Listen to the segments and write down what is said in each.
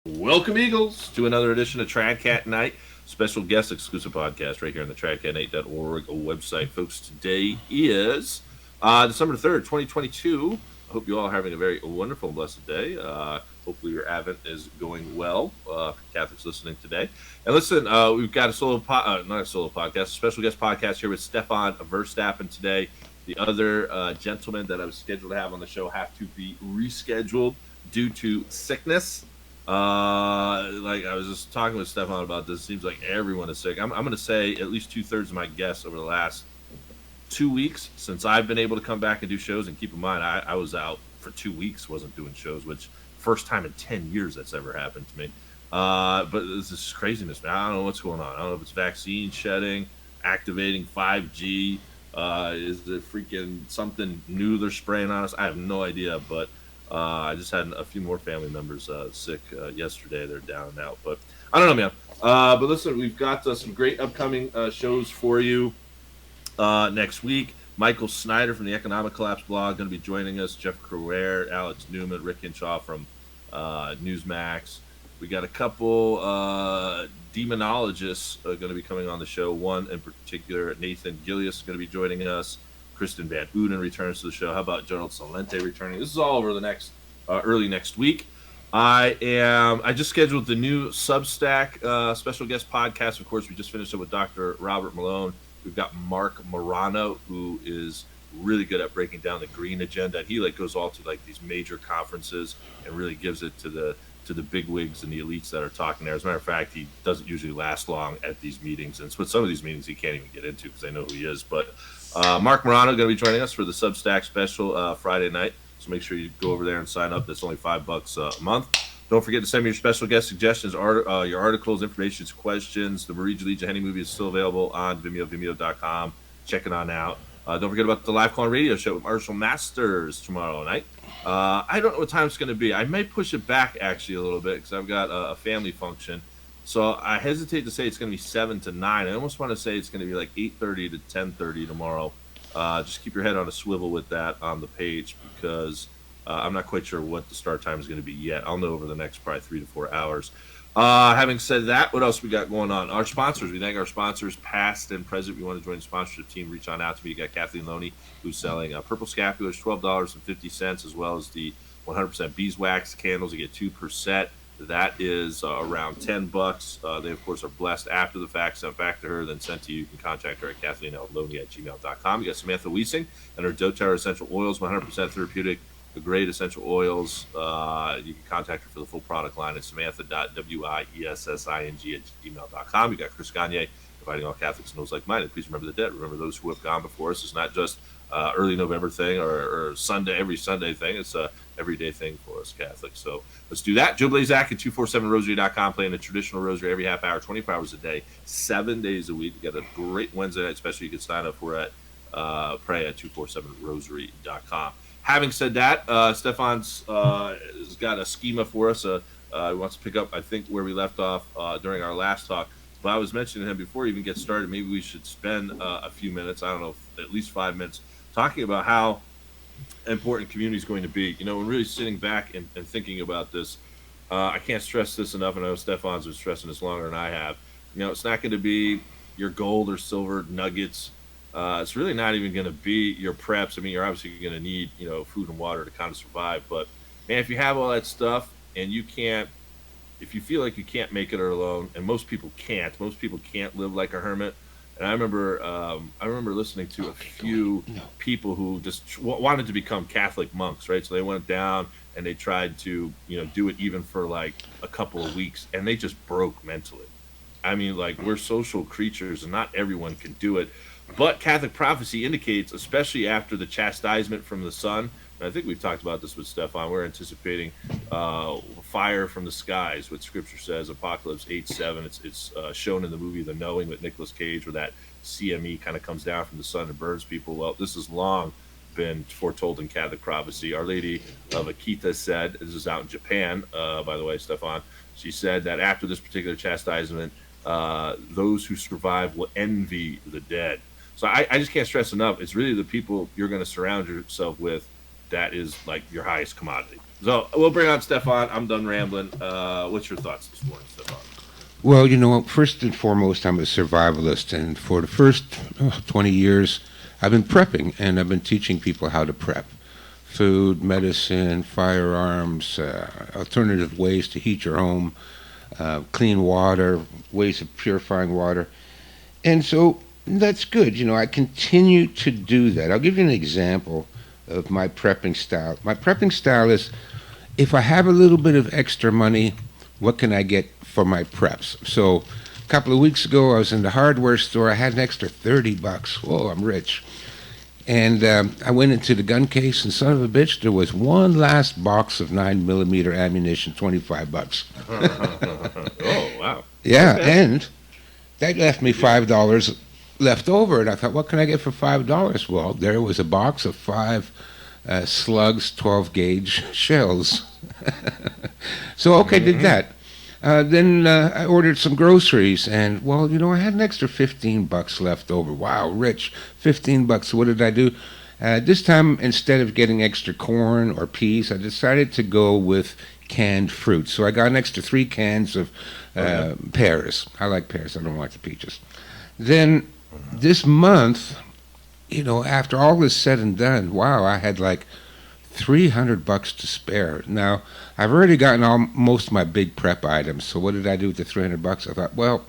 Welcome, Eagles, to another edition of Tradcat Night, special guest exclusive podcast right here on the tradcat8.org website. Folks, today is December 3rd, 2022. I hope you all are having a very wonderful and blessed day. Hopefully your Advent is going well for Catholics listening today. And listen, we've got not a solo podcast, a special guest podcast here with Stefan Verstappen today. The other gentlemen that I was scheduled to have on the show have to be rescheduled due to sickness. Like I was just talking with Stefan about this. It seems like everyone is sick. I'm going to say at least 2/3 of my guests over the last 2 weeks since I've been able to come back and do shows. And keep in mind, I was out for 2 weeks, wasn't doing shows, which first time in 10 years that's ever happened to me. But this is craziness, man. I don't know what's going on. I don't know if it's vaccine shedding, activating 5G. Is it freaking something new they're spraying on us? I have no idea, but I just had a few more family members sick yesterday. They're down and out, but I don't know, man. But listen, we've got some great upcoming shows for you next week. Michael Snyder from the Economic Collapse blog going to be joining us. Jeff Crouere, Alex Newman, Rick Hinshaw from Newsmax. We got a couple demonologists going to be coming on the show. One in particular, Nathan Gillius, is going to be joining us. Kristen Van Uden returns to the show. How about Gerald Salente returning? This is all over the next early next week. I just scheduled the new Substack special guest podcast. Of course, we just finished it with Dr. Robert Malone. We've got Mark Morano, who is really good at breaking down the green agenda. He goes all to these major conferences and really gives it to the big wigs and the elites that are talking there. As a matter of fact, he doesn't usually last long at these meetings, and with some of these meetings he can't even get into because I know who he is. But Mark Morano going to be joining us for the Substack special Friday night. So make sure you go over there and sign up. That's only $5 a month. Don't forget to send me your special guest suggestions, your articles, information, questions. The Marie Jalija Henny movie is still available on vimeo.com. Check it on out. Don't forget about the live call radio show with Marshall Masters tomorrow night. I don't know what time it's going to be. I may push it back actually a little bit because I've got a family function. So I hesitate to say it's going to be 7 to 9. I almost want to say it's going to be 8:30 to 10:30 tomorrow. Just keep your head on a swivel with that on the page because I'm not quite sure what the start time is going to be yet. I'll know over the next probably 3 to 4 hours. Having said that, what else we got going on? Our sponsors. We thank our sponsors, past and present. If you want to join the sponsorship team, reach on out to me. You got Kathleen Loney, who's selling purple scapulars, $12.50, as well as the 100% beeswax candles. You get 2 per set. That is around $10. They, of course, are blessed after the fact, sent back to her, then sent to you. You can contact her at KathleenLoney@gmail.com. You got Samantha Wiesing and her doTERRA essential oils, 100% therapeutic, the great essential oils. You can contact her for the full product line at samantha.wiessing@gmail.com. You got Chris Gagne, inviting all Catholics and those like-minded. Please remember the dead. Remember those who have gone before us. It's not just early November thing or Sunday, every Sunday thing. It's a everyday thing for us Catholics. So let's do that. Joe Blazak at 247rosary.com, playing a traditional rosary every half hour, 24 hours a day, 7 days a week. You got a great Wednesday night special you can sign up for at pray at 247rosary.com. Having said that, Stefan's has got a schema for us. He wants to pick up, I think, where we left off during our last talk. But I was mentioning to him before we even get started, maybe we should spend a few minutes, I don't know, at least 5 minutes, talking about how important community is going to be. When really sitting back and thinking about this, I can't stress this enough, and I know Stefan's been stressing this longer than I have. It's not going to be your gold or silver nuggets. It's really not even going to be your preps. I mean, you're obviously going to need, food and water to kind of survive. But, man, if you have all that stuff and you can't, if you feel like you can't make it alone, and most people can't live like a hermit. And I remember listening to a few people who just wanted to become Catholic monks, right? So they went down and they tried to, do it even for a couple of weeks, and they just broke mentally. I mean, we're social creatures, and not everyone can do it. But Catholic prophecy indicates, especially after the chastisement from the sun, and I think we've talked about this with Stefan, we're anticipating fire from the skies, what Scripture says, Apocalypse 8:7. It's shown in the movie The Knowing with Nicolas Cage, where that CME kind of comes down from the sun and burns people. Well, this has long been foretold in Catholic prophecy. Our Lady of Akita said, this is out in Japan, by the way, Stefan, she said that after this particular chastisement, those who survive will envy the dead. So I just can't stress enough, it's really the people you're going to surround yourself with that is your highest commodity. So we'll bring on Stefan. I'm done rambling. What's your thoughts this morning, Stefan? Well, first and foremost, I'm a survivalist, and for the first 20 years, I've been prepping, and I've been teaching people how to prep. Food, medicine, firearms, alternative ways to heat your home, clean water, ways of purifying water. And so that's good. I continue to do that. I'll give you an example of my prepping style. My prepping style is, if I have a little bit of extra money, what can I get for my preps? So a couple of weeks ago, I was in the hardware store. I had an extra $30. Whoa, I'm rich. And I went into the gun case, and son of a bitch, there was one last box of 9mm ammunition, $25. Oh, wow. Yeah, Okay. and that left me $5 left over, and I thought, what can I get for $5? Well, there was a box of 5 slugs, 12 gauge shells. So, okay, did that. Then I ordered some groceries, and well, I had an extra $15 left over. Wow, rich, $15. So what did I do? This time, instead of getting extra corn or peas, I decided to go with canned fruit. So I got an extra 3 cans of pears. I like pears. I don't like the peaches. Then this month, after all is said and done, wow, I had like $300 to spare. Now, I've already gotten most of my big prep items. So what did I do with the $300? I thought, well,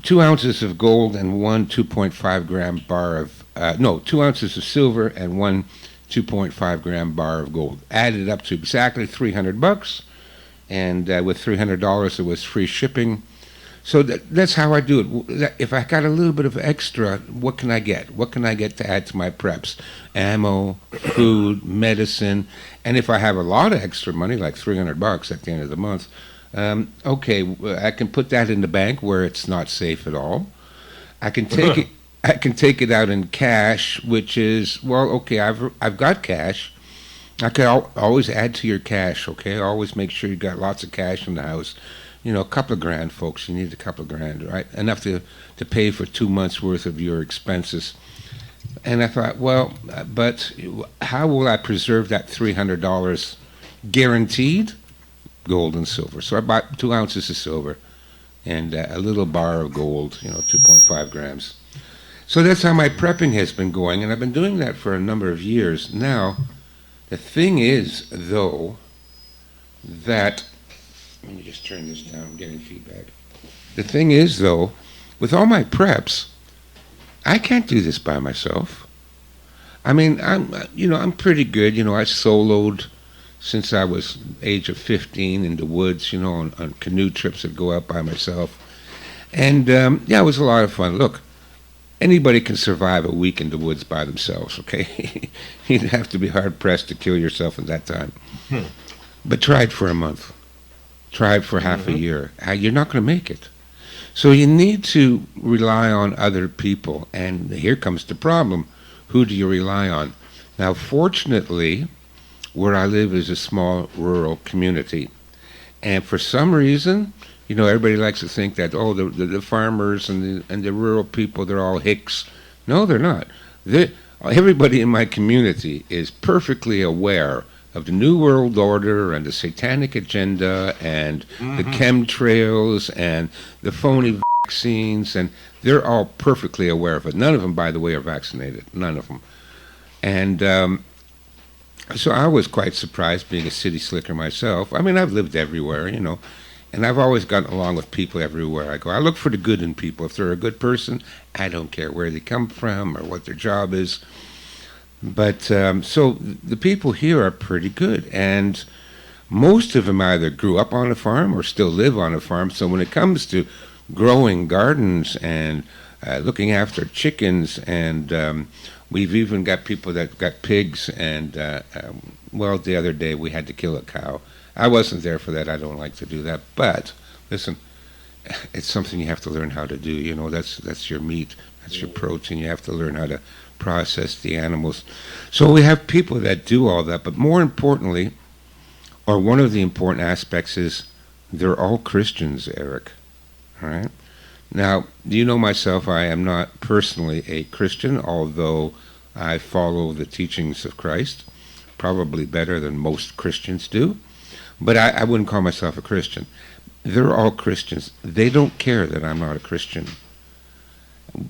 2 ounces of gold and one 2.5 gram bar of 2 ounces of silver and one 2.5 gram bar of gold. Added up to exactly $300, and with $300 it was free shipping. So that's how I do it. If I got a little bit of extra, what can I get? What can I get to add to my preps? Ammo, food, medicine. And if I have a lot of extra money, like $300 at the end of the month, okay, I can put that in the bank where it's not safe at all. I can take it. I can take it out in cash, which is, well, okay, I've got cash. I can always add to your cash, okay? Always make sure you got lots of cash in the house. A couple of grand, folks. You need a couple of grand, right? Enough to pay for 2 months' worth of your expenses. And I thought, well, but how will I preserve that $300 guaranteed? Gold and silver. So I bought 2 ounces of silver and a little bar of gold, 2.5 grams. So that's how my prepping has been going, and I've been doing that for a number of years. Now, the thing is, though, that... Let me just turn this down. I'm getting feedback. The thing is, though, with all my preps, I can't do this by myself. I mean, I'm pretty good. I soloed since I was age of 15 in the woods, on canoe trips that go out by myself. And, yeah, it was a lot of fun. Look, anybody can survive a week in the woods by themselves, okay? You'd have to be hard-pressed to kill yourself in that time. But try it for a month. Try it for half a year. You're not going to make it. So you need to rely on other people. And here comes the problem. Who do you rely on? Now, fortunately, where I live is a small rural community. And for some reason, everybody likes to think that, the farmers and the rural people, they're all hicks. No, they're not. Everybody in my community is perfectly aware of the New World Order and the satanic agenda and the chemtrails and the phony vaccines, and they're all perfectly aware of it. None of them, by the way, are vaccinated. None of them. And so I was quite surprised, being a city slicker myself. I mean, I've lived everywhere, and I've always gotten along with people everywhere I go. I look for the good in people. If they're a good person, I don't care where they come from or what their job is. But so the people here are pretty good, and most of them either grew up on a farm or still live on a farm. So when it comes to growing gardens and looking after chickens, and we've even got people that got pigs, and well, the other day we had to kill a cow. I wasn't there for that. I don't like to do that. But listen, it's something you have to learn how to do. That's your meat. That's your protein. You have to learn how to process the animals. So we have people that do all that, but more importantly, or one of the important aspects is they're all Christians, Eric. All right? Now, you know myself, I am not personally a Christian, although I follow the teachings of Christ. probably better than most Christians do. But I wouldn't call myself a Christian. They're all Christians. They don't care that I'm not a Christian.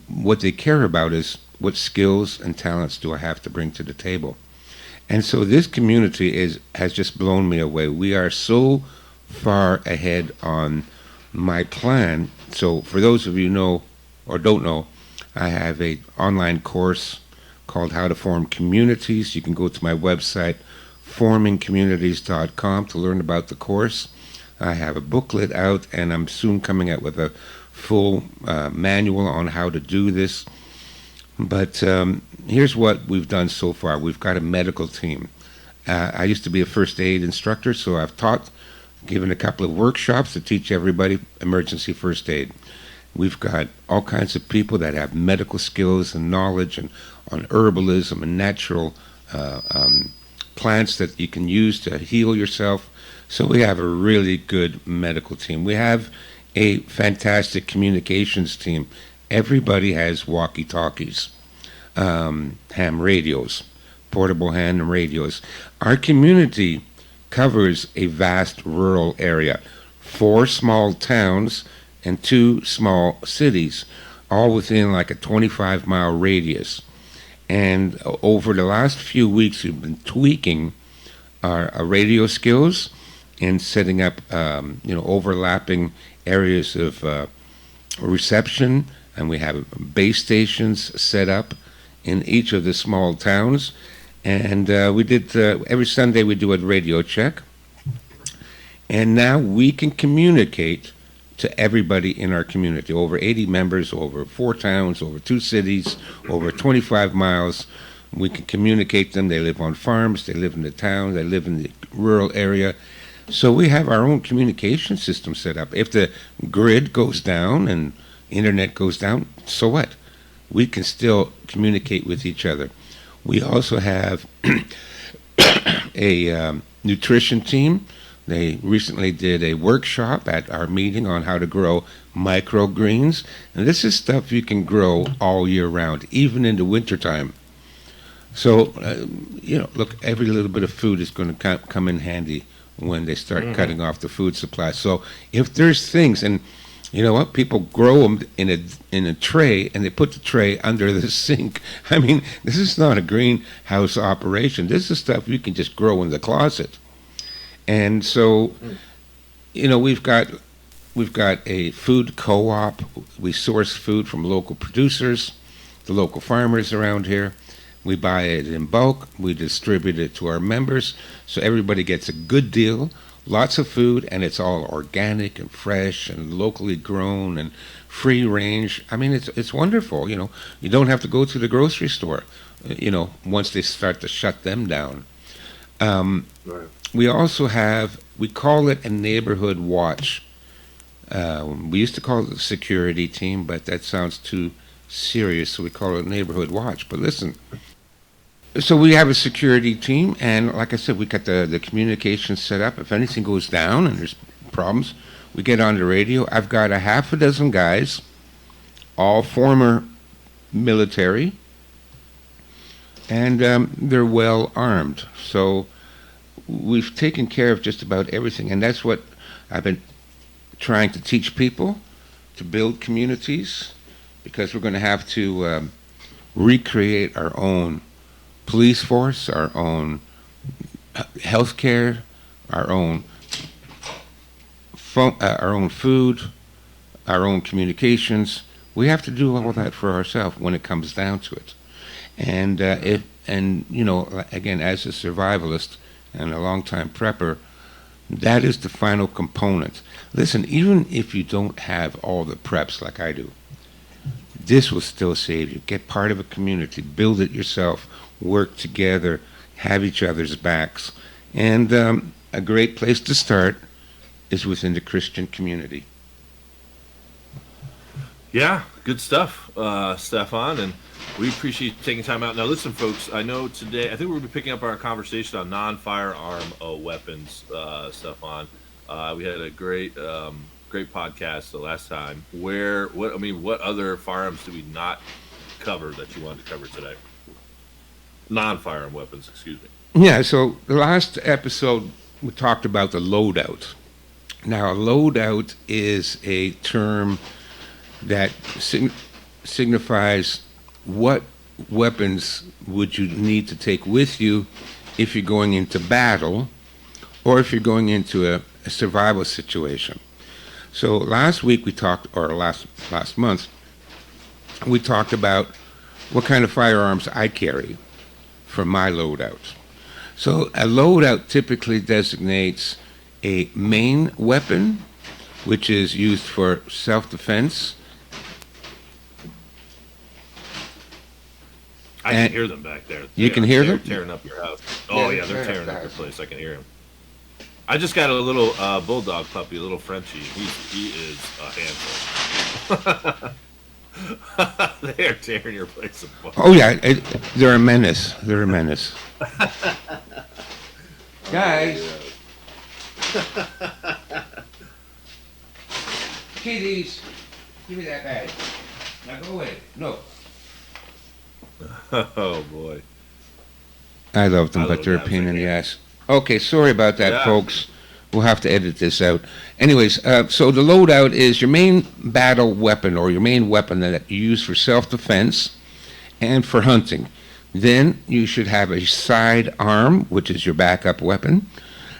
What they care about is what skills and talents do I have to bring to the table. And so this community has just blown me away. We are so far ahead on my plan. So for those of you who know or don't know, I have a online course called How to Form Communities. You can go to my website, formingcommunities.com, to learn about the course. I have a booklet out, and I'm soon coming out with a full manual on how to do this. But here's what we've done so far. We've got a medical team. I used to be a first aid instructor, so I've given a couple of workshops to teach everybody emergency first aid. We've got all kinds of people that have medical skills and knowledge and on herbalism and natural plants that you can use to heal yourself. So we have a really good medical team. We have a fantastic communications team. Everybody has walkie-talkies, ham radios, portable ham radios. Our community covers a vast rural area, 4 small towns and 2 small cities, all within like a 25-mile radius. And over the last few weeks, we've been tweaking our radio skills and setting up, overlapping areas of reception. And we have base stations set up in each of the small towns. And we did, every Sunday we do a radio check. And now we can communicate to everybody in our community. Over 80 members, over 4 towns, over 2 cities, over 25 miles. We can communicate them. They live on farms, they live in the town, they live in the rural area. So we have our own communication system set up. If the grid goes down and internet goes down, so what? We can still communicate with each other. We also have a nutrition team. They recently did a workshop at our meeting on how to grow microgreens. And this is stuff you can grow all year round, even in the wintertime. So, look, every little bit of food is going to come in handy when they start cutting off the food supply. So if there's things, and you know what, people grow them in a tray, and they put the tray under the sink. I mean, this is not a greenhouse operation. This is stuff you can just grow in the closet. And so, we've got a food co-op. We source food from local producers, the local farmers around here. We buy it in bulk. We distribute it to our members, so everybody gets a good deal. Lots of food, and it's all organic and fresh and locally grown and free range. I mean, it's wonderful. You don't have to go to the grocery store. Once they start to shut them down. Right. We also we call it a neighborhood watch. We used to call it the security team, but that sounds too serious, so we call it a neighborhood watch. But listen, so we have a security team, and like I said, we got the communication set up. If anything goes down and there's problems, we get on the radio. I've got a half a dozen guys, all former military, and they're well armed. So we've taken care of just about everything, and that's what I've been trying to teach people, to build communities, because we're going to have to recreate our own police force, our own healthcare, our own food, our own communications. We have to do all that for ourselves when it comes down to it. And again, as a survivalist and a long-time prepper, that is the final component. Listen, even if you don't have all the preps like I do, this will still save you. Get part of a community, build it yourself, work together, have each other's backs. And a great place to start is within the Christian community. Yeah, good stuff, Stefan, and we appreciate you taking time out. Now, listen, folks, I know today, I think we're going to be picking up our conversation on non-firearm weapons, Stefan. We had a great podcast the last time. What other firearms do we not cover that you wanted to cover today? Non-firearm weapons, excuse me. Yeah, so the last episode we talked about the loadout. Now, a loadout is a term that signifies what weapons would you need to take with you if you're going into battle or if you're going into a survival situation. So last week we talked, or last month, we talked about what kind of firearms I carry for my loadout. So a loadout typically designates a main weapon, which is used for self-defense. I can hear them back there. You can hear them? They're tearing up your house. Oh, yeah, they're tearing up your place. I can hear them. I just got a little bulldog puppy, a little Frenchie. He is a handful. They are tearing your place apart. Oh, yeah, they're a menace. They're a menace. Guys. Kitties, give me that bag. Now go away. No. Oh, boy. I love them, but they're a pain in the ass. Okay, sorry about that, folks. We'll have to edit this out. Anyways, so the loadout is your main battle weapon, or your main weapon that you use for self-defense and for hunting. Then you should have a sidearm, which is your backup weapon.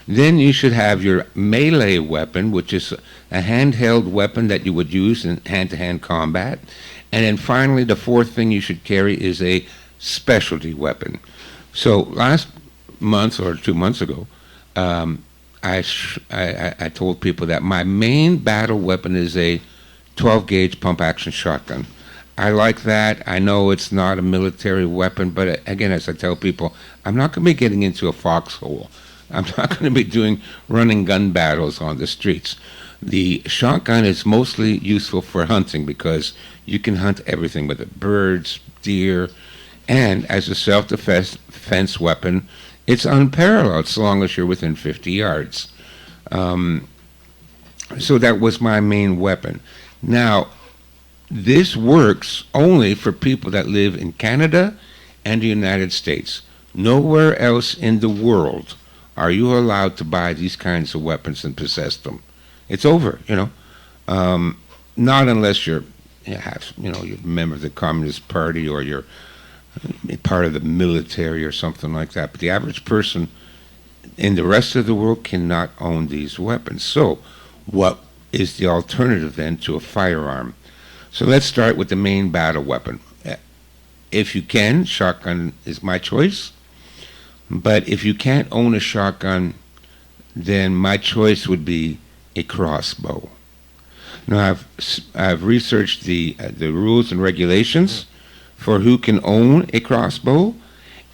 Then you should have your melee weapon, which is a handheld weapon that you would use in hand-to-hand combat. And then finally, the fourth thing you should carry is a specialty weapon. So last month or 2 months ago, I told people that my main battle weapon is a 12-gauge pump-action shotgun. I like that. I know it's not a military weapon, but again, as I tell people, I'm not going to be getting into a foxhole. I'm not going to be doing running gun battles on the streets. The shotgun is mostly useful for hunting because you can hunt everything with it, birds, deer, and as a self-defense weapon, it's unparalleled so long as you're within 50 yards. So that was my main weapon. Now, this works only for people that live in Canada and the United States. Nowhere else in the world are you allowed to buy these kinds of weapons and possess them. It's over, not unless you're a member of the Communist Party or you're part of the military or something like that. But the average person in the rest of the world cannot own these weapons. So what is the alternative then to a firearm? So let's start with the main battle weapon. If you can, shotgun is my choice. But if you can't own a shotgun, then my choice would be a crossbow. Now I've researched the rules and regulations for who can own a crossbow,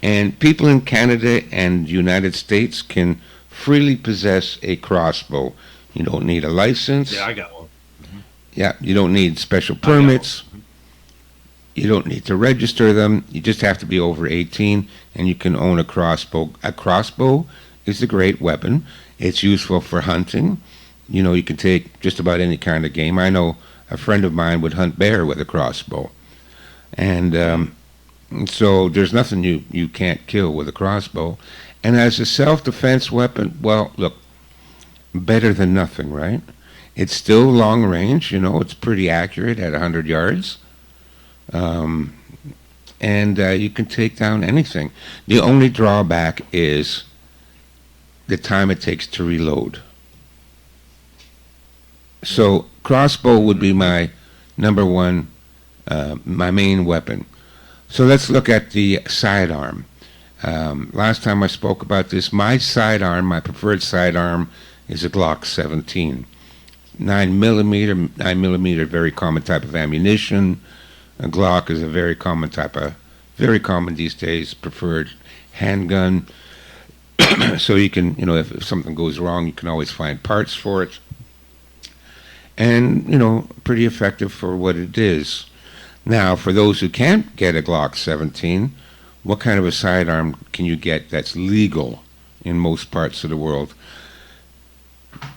and people in Canada and the United States can freely possess a crossbow. You don't need a license. Yeah, I got one. Yeah, you don't need special permits. You don't need to register them. You just have to be over 18, and you can own a crossbow. A crossbow is a great weapon. It's useful for hunting. You can take just about any kind of game. I know a friend of mine would hunt bear with a crossbow. And so there's nothing you can't kill with a crossbow. And as a self-defense weapon, well, look, better than nothing, right? It's still long range. It's pretty accurate at 100 yards. And you can take down anything. The only drawback is the time it takes to reload. So crossbow would be my number one, my main weapon. So let's look at the sidearm. Last time I spoke about this, my preferred sidearm is a Glock 17. 9mm, very common type of ammunition. A Glock is a very common these days, preferred handgun. So you can, if something goes wrong, you can always find parts for it. And, pretty effective for what it is. Now, for those who can't get a Glock 17, what kind of a sidearm can you get that's legal in most parts of the world?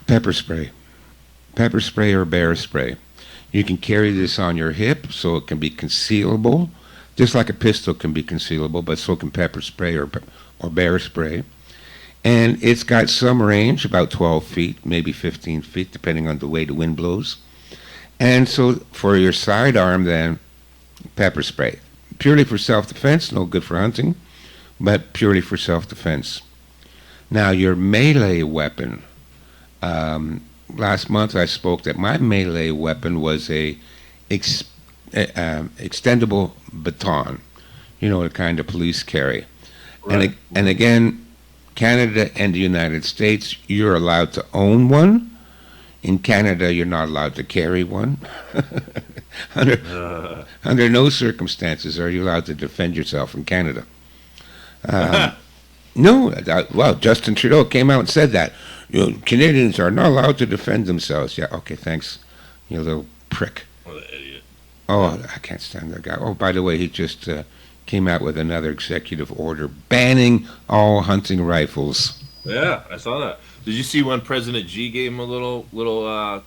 Pepper spray. Pepper spray or bear spray. You can carry this on your hip so it can be concealable, just like a pistol can be concealable, but so can pepper spray or bear spray. And it's got some range, about 12 feet, maybe 15 feet, depending on the way the wind blows. And so for your sidearm, then, pepper spray. Purely for self-defense, no good for hunting, but purely for self-defense. Now, your melee weapon. Last month I spoke that my melee weapon was a extendable baton. You know, the kind of police carry. Right. And again, Canada and the United States, you're allowed to own one. In Canada, you're not allowed to carry one. Under no circumstances are you allowed to defend yourself in Canada. No, well, Justin Trudeau came out and said that. You know, Canadians are not allowed to defend themselves. Yeah, okay, thanks, you little prick. What an idiot. Oh, I can't stand that guy. Oh, by the way, he just came out with another executive order banning all hunting rifles. Yeah, I saw that. Did you see when President Xi gave him a little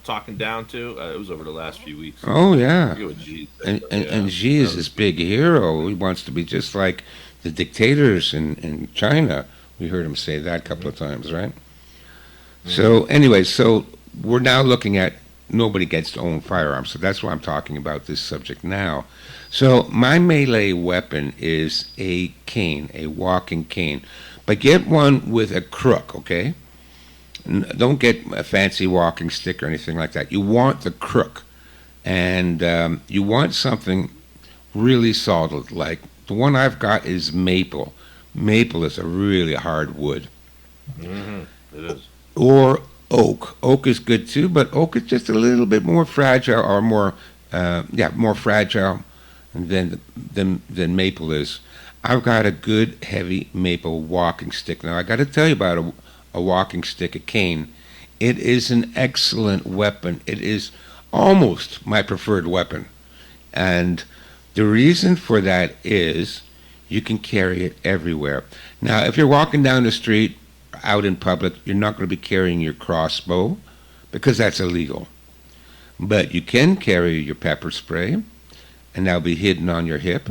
talking down to? It was over the last few weeks. Oh, I yeah. forget what Xi said, And Xi is this big hero. He wants to be just like the dictators in China. We heard him say that a couple of times, right? So anyway, so we're now looking at nobody gets to own firearms. So that's why I'm talking about this subject now. So my melee weapon is a cane, a walking cane. But get one with a crook, okay? Don't get a fancy walking stick or anything like that. You want the crook. And you want something really solid. Like the one I've got is maple. Maple is a really hard wood. Mm-hmm. It is. Or oak. Oak is good too, but oak is just a little bit more fragile, or more fragile than maple is. I've got a good heavy maple walking stick. Now I got to tell you about a walking stick, a cane. It is an excellent weapon. It is almost my preferred weapon, and the reason for that is you can carry it everywhere. Now, if you're walking down the street out in public, you're not going to be carrying your crossbow because that's illegal. But you can carry your pepper spray, and that'll be hidden on your hip.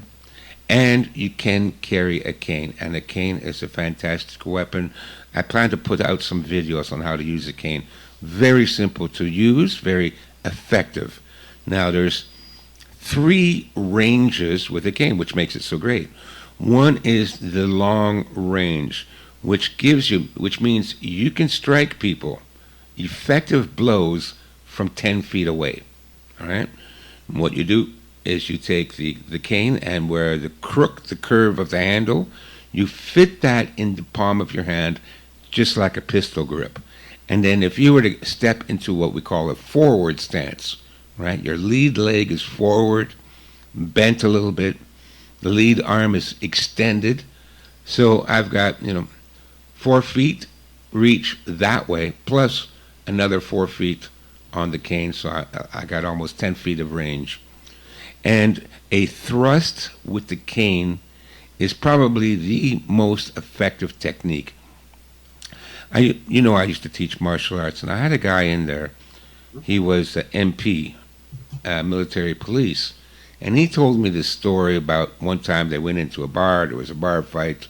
And you can carry a cane, and a cane is a fantastic weapon. I plan to put out some videos on how to use a cane. Very simple to use, very effective. Now, there's 3 ranges with a cane, which makes it so great. One is the long range, which means you can strike people effective blows from 10 feet away. All right? And what you do is you take the cane, and where the curve of the handle, you fit that in the palm of your hand just like a pistol grip. And then if you were to step into what we call a forward stance, right? Your lead leg is forward, bent a little bit. The lead arm is extended. So I've got, 4 feet reach that way, plus another 4 feet on the cane. So I got almost 10 feet of range. And a thrust with the cane is probably the most effective technique. I used to teach martial arts, and I had a guy in there. He was an MP, military police, and he told me this story about one time they went into a bar. There was a bar fight,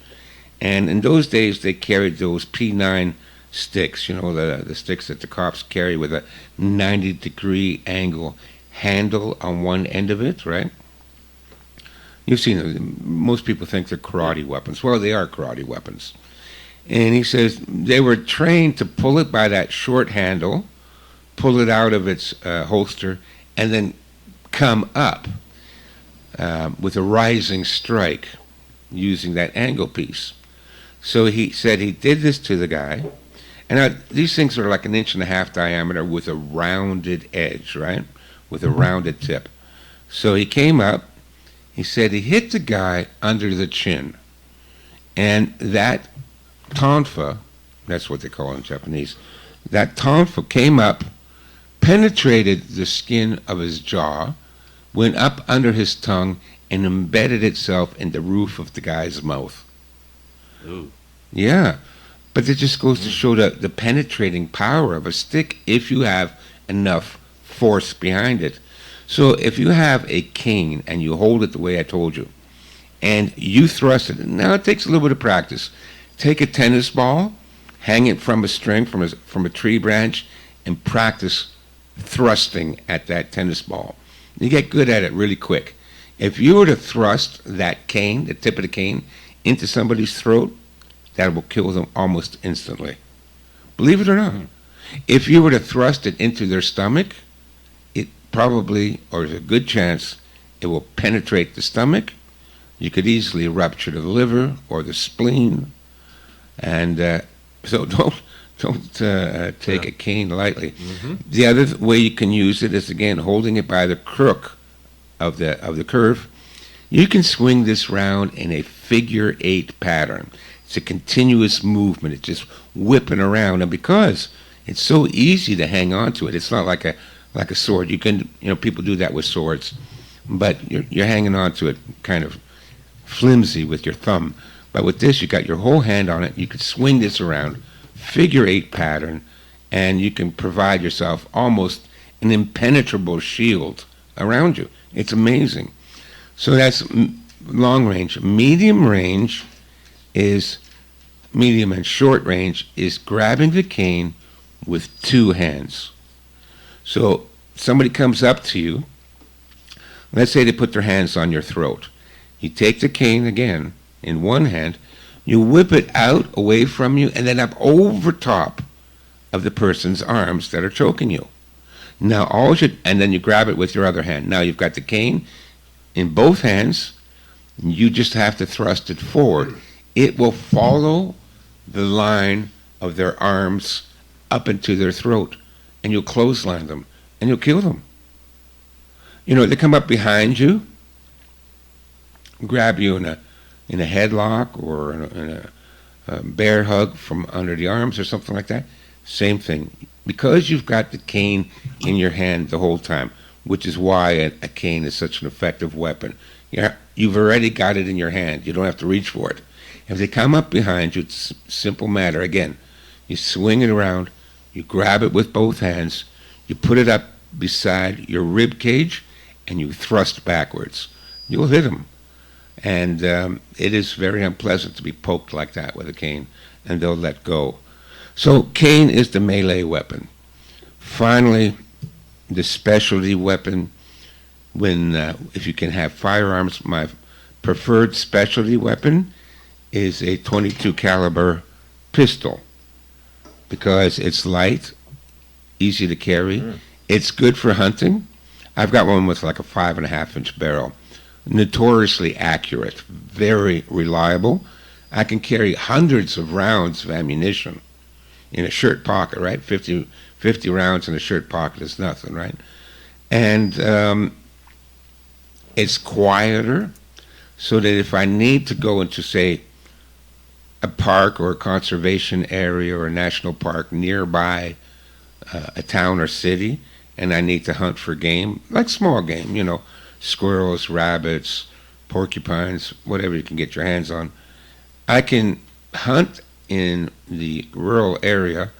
and in those days they carried those P9 sticks, the sticks that the cops carry with a 90-degree angle handle on one end of it, right? You've seen them. Most people think they're karate weapons. Well, they are karate weapons. And he says they were trained to pull it by that short handle, pull it out of its holster, and then come up with a rising strike using that angle piece. So he said he did this to the guy. And these things are like 1.5 inches diameter with a rounded edge, right? With a rounded tip. So he came up, he said he hit the guy under the chin. And that tonfa, that's what they call it in Japanese, that tonfa came up, penetrated the skin of his jaw, went up under his tongue, and embedded itself in the roof of the guy's mouth. Ooh. Yeah. But it just goes to show the penetrating power of a stick if you have enough force behind it. So if you have a cane and you hold it the way I told you, and you thrust it, now it takes a little bit of practice. Take a tennis ball, hang it from a string from a tree branch, and practice thrusting at that tennis ball. You get good at it really quick. If you were to thrust that cane, the tip of the cane, into somebody's throat, that will kill them almost instantly. Believe it or not. If you were to thrust it into their stomach, it probably, or there's a good chance, it will penetrate the stomach. You could easily rupture the liver or the spleen. And so don't take a cane lightly. The other way you can use it is, again, holding it by the crook of the curve. You can swing this round in a figure 8 pattern. It's a continuous movement. It's just whipping around, and because it's so easy to hang on to it, it's not like a sword. You can, people do that with swords, but you're hanging on to it kind of flimsy with your thumb. But with this, you got your whole hand on it. You could swing this around, figure 8 pattern, and you can provide yourself almost an impenetrable shield around you. It's amazing. So that's long range. Medium and short range is grabbing the cane with 2 hands. So somebody comes up to you. Let's say they put their hands on your throat. You take the cane again in one hand, you whip it out away from you and then up over top of the person's arms that are choking you. Now and then you grab it with your other hand. Now you've got the cane in both hands. You just have to thrust it forward. It will follow the line of their arms up into their throat, and you'll clothesline them, and you'll kill them. They come up behind you, grab you in a headlock or in a bear hug from under the arms or something like that. Same thing. Because you've got the cane in your hand the whole time, which is why a cane is such an effective weapon. You've already got it in your hand. You don't have to reach for it. If they come up behind you, it's a simple matter. Again, you swing it around, you grab it with both hands, you put it up beside your rib cage, and you thrust backwards. You'll hit them. And it is very unpleasant to be poked like that with a cane, and they'll let go. So cane is the melee weapon. Finally, the specialty weapon, if you can have firearms, my preferred specialty weapon is a .22 caliber pistol, because it's light, easy to carry. It's good for hunting. I've got one with like a 5.5-inch barrel. Notoriously accurate, very reliable. I can carry hundreds of rounds of ammunition in a shirt pocket, right? 50 rounds in a shirt pocket is nothing, right? And it's quieter, so that if I need to go into, say, a park or a conservation area or a national park nearby a town or city, and I need to hunt for game, like small game, squirrels, rabbits, porcupines, whatever you can get your hands on, I can hunt in the rural area,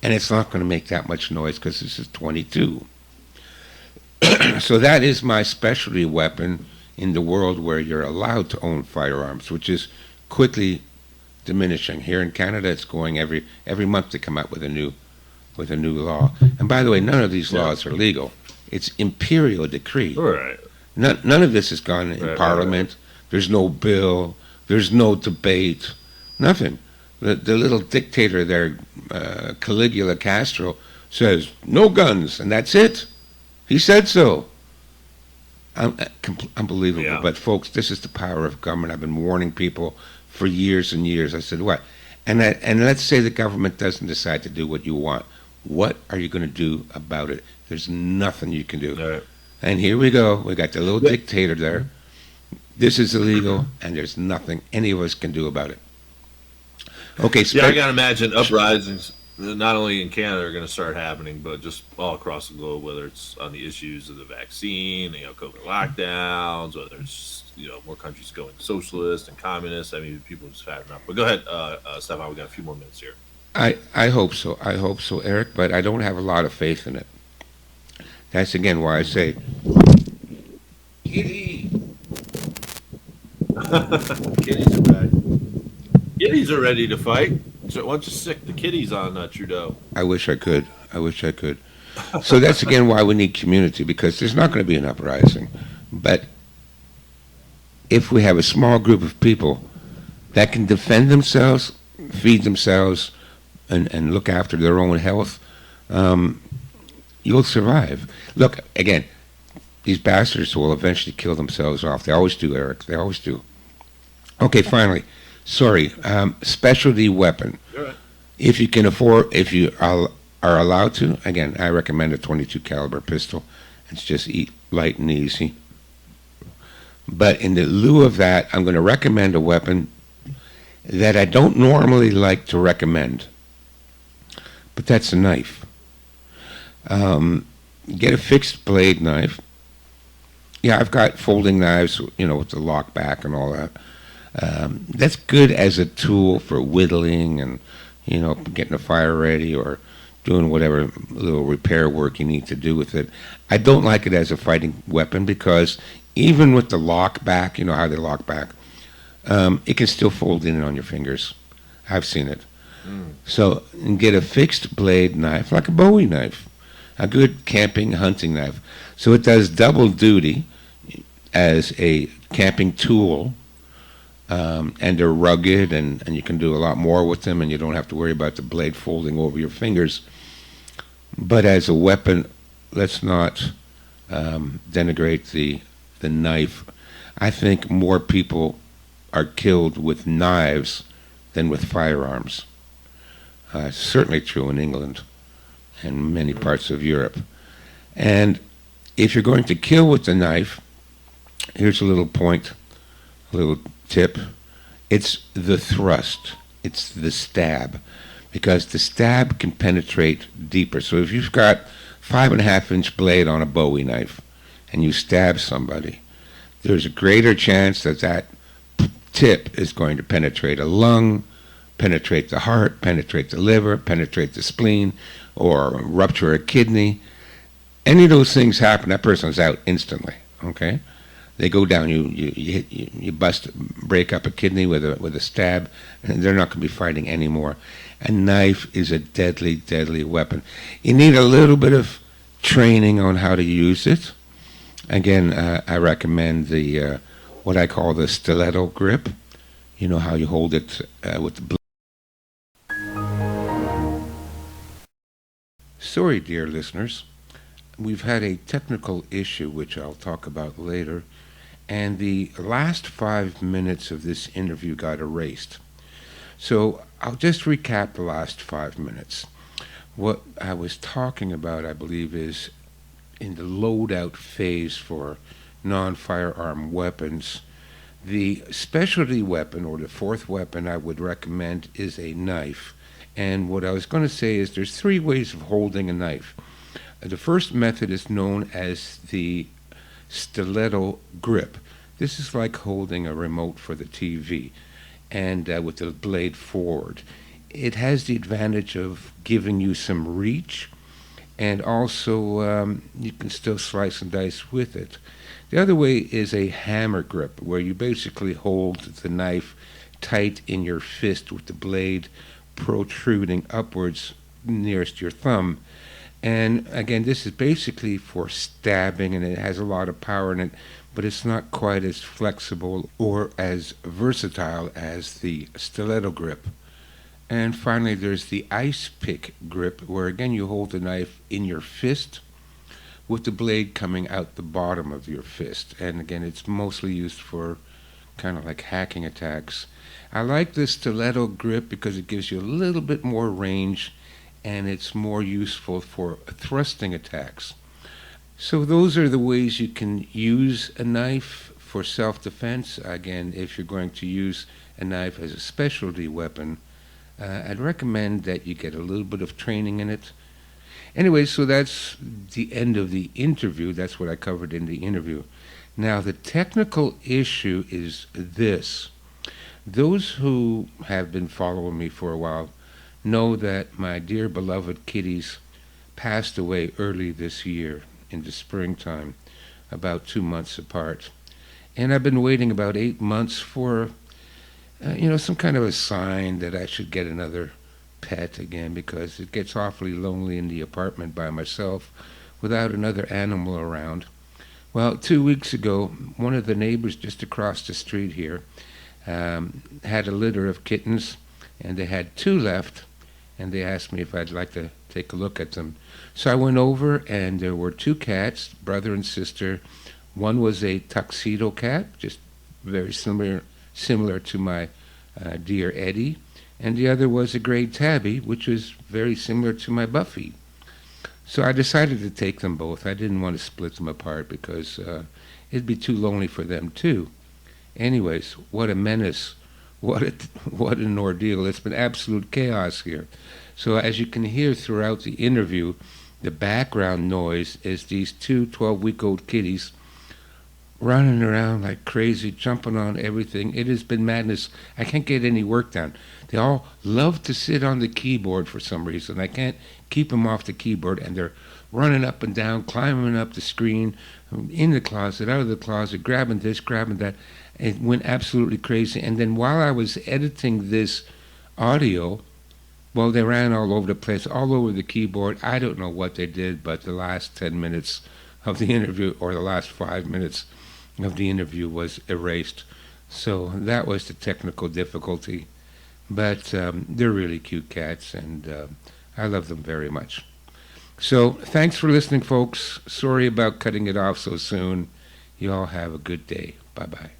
and it's not going to make that much noise because this is .22. So that is my specialty weapon in the world where you're allowed to own firearms, which is quickly diminishing. Here in Canada, it's going every month to come out with a new law. And by the way, none of these laws are legal. It's imperial decree. Right. None of this has gone in Parliament. Right. There's no bill. There's no debate. Nothing. The little dictator there, Caligula Castro, says no guns, and that's it. He said so. Unbelievable. Yeah. But folks, this is the power of government. I've been warning people for years and years. I said, what? And let's say the government doesn't decide to do what you want. What are you going to do about it? There's nothing you can do. Right. And here we go. We got the little dictator there. This is illegal, and there's nothing any of us can do about it. Okay. I got to imagine uprisings, not only in Canada, are going to start happening, but just all across the globe, whether it's on the issues of the vaccine, COVID lockdowns, whether it's, more countries going socialist and communist. I mean, people are just fat enough. But go ahead, Stefan, we got a few more minutes here. I hope so. I hope so, Eric, but I don't have a lot of faith in it. That's, again, why I say, kitty. Kitties are back. kitties are ready to fight. So why don't you sick the kitties on Trudeau? I wish I could. I wish I could. So that's again why we need community, because there's not going to be an uprising. But if we have a small group of people that can defend themselves, feed themselves, and look after their own health, you'll survive. Look, again, these bastards will eventually kill themselves off. They always do, Eric. They always do. Okay, finally, sorry, specialty weapon. All right. If you can afford, if you are allowed to, again, I recommend a 22 caliber pistol. It's just light and easy. But in the lieu of that, I'm going to recommend a weapon that I don't normally like to recommend. But that's a knife. Get a fixed blade knife. Yeah, I've got folding knives, with the lock back and all that. That's good as a tool for whittling and, getting a fire ready or doing whatever little repair work you need to do with it. I don't like it as a fighting weapon because even with the lock back, you know how they lock back, it can still fold in on your fingers. I've seen it. So get a fixed blade knife, like a Bowie knife, a good camping, hunting knife. So it does double duty as a camping tool, and they're rugged, and you can do a lot more with them, and you don't have to worry about the blade folding over your fingers. But as a weapon, let's not denigrate the knife. I think more people are killed with knives than with firearms. Certainly true in England and many parts of Europe. And if you're going to kill with the knife, here's a little point, a little tip. It's the thrust. It's the stab. Because the stab can penetrate deeper. So if you've got 5.5-inch blade on a Bowie knife and you stab somebody, there's a greater chance that that tip is going to penetrate a lung, penetrate the heart, penetrate the liver, penetrate the spleen, or rupture a kidney. Any of those things happen, that person's out instantly. Okay, they go down. You break up a kidney with a stab, and they're not going to be fighting anymore. A knife is a deadly, deadly weapon. You need a little bit of training on how to use it. Again, I recommend the what I call the stiletto grip. You know how you hold it with the blade. Sorry, dear listeners. We've had a technical issue, which I'll talk about later, and the last 5 minutes of this interview got erased. So I'll just recap the last 5 minutes. What I was talking about, I believe, is in the loadout phase for non-firearm weapons. The specialty weapon, or the fourth weapon I would recommend, is a knife. And what I was going to say is there's 3 ways of holding a knife. The first method is known as the stiletto grip. This is like holding a remote for the TV, and with the blade forward. It has the advantage of giving you some reach, and also you can still slice and dice with it. The other way is a hammer grip, where you basically hold the knife tight in your fist with the blade protruding upwards nearest your thumb. And again, this is basically for stabbing, and it has a lot of power in it, but it's not quite as flexible or as versatile as the stiletto grip. And finally, there's the ice pick grip, where again you hold the knife in your fist with the blade coming out the bottom of your fist. And again, it's mostly used for kind of like hacking attacks. I like the stiletto grip because it gives you a little bit more range, and it's more useful for thrusting attacks. So those are the ways you can use a knife for self-defense. Again, if you're going to use a knife as a specialty weapon, I'd recommend that you get a little bit of training in it. Anyway, so that's the end of the interview. That's what I covered in the interview. Now, the technical issue is this. Those who have been following me for a while know that my dear beloved kitties passed away early this year in the springtime, about 2 months apart. And I've been waiting about 8 months for some kind of a sign that I should get another pet again, because it gets awfully lonely in the apartment by myself without another animal around. Well, 2 weeks ago, one of the neighbors just across the street here had a litter of kittens, and they had two left, and they asked me if I'd like to take a look at them. So I went over, and there were two cats, brother and sister. One was a tuxedo cat, just very similar to my dear Eddie, and the other was a gray tabby, which was very similar to my Buffy. So I decided to take them both. I didn't want to split them apart because it'd be too lonely for them too. Anyways, what a menace. What an ordeal. It's been absolute chaos here. So as you can hear throughout the interview, the background noise is these two 12-week-old kitties running around like crazy, jumping on everything. It has been madness. I can't get any work done. They all love to sit on the keyboard for some reason. I can't keep them off the keyboard, and they're running up and down, climbing up the screen, in the closet, out of the closet, grabbing this, grabbing that. It went absolutely crazy. And then while I was editing this audio, well, they ran all over the place, all over the keyboard. I don't know what they did, but the last 10 minutes of the interview, or the last 5 minutes of the interview, was erased. So that was the technical difficulty. But they're really cute cats, and I love them very much. So thanks for listening, folks. Sorry about cutting it off so soon. You all have a good day. Bye-bye.